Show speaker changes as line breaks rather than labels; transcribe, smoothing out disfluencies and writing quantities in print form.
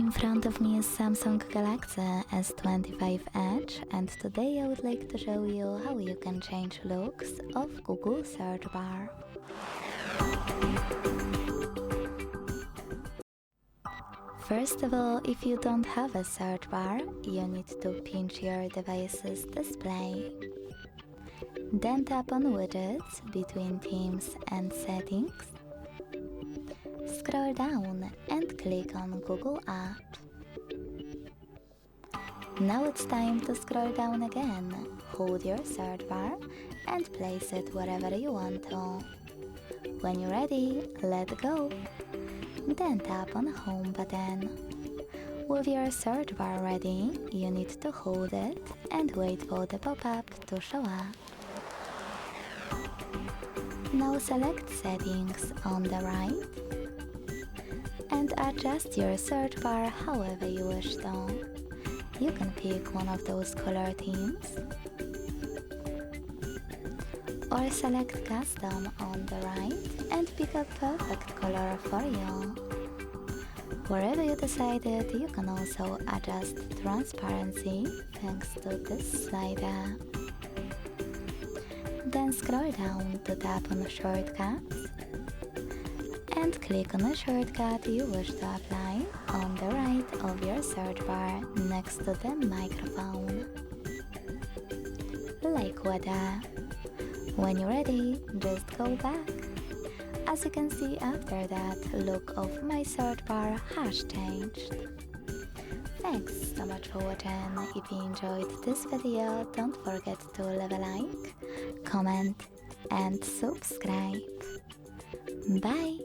In front of me is Samsung Galaxy S25 Edge, and today I would like to show you how you can change looks of Google search bar. First of all, if you don't have a search bar, you need to pinch your device's display. Then tap on widgets between themes and settings. Scroll down and click on Google Apps. Now it's time to scroll down again. Hold your search bar and place it wherever you want to. When you're ready, let go. Then tap on Home button. With your search bar ready, you need to hold it and wait for the pop-up to show up. Now select Settings on the right and adjust your search bar however you wish to. You can pick one of those color themes or select Custom on the right and pick a perfect color for you. Wherever you decided, you can also adjust transparency thanks to this slider. Then scroll down to tap on Shortcuts and click on the shortcut you wish to apply on the right of your search bar next to the microphone. Like weather. When you're ready, just go back. As you can see, after that, look of my search bar has changed. Thanks so much for watching. If you enjoyed this video, don't forget to leave a like, comment and subscribe. Bye!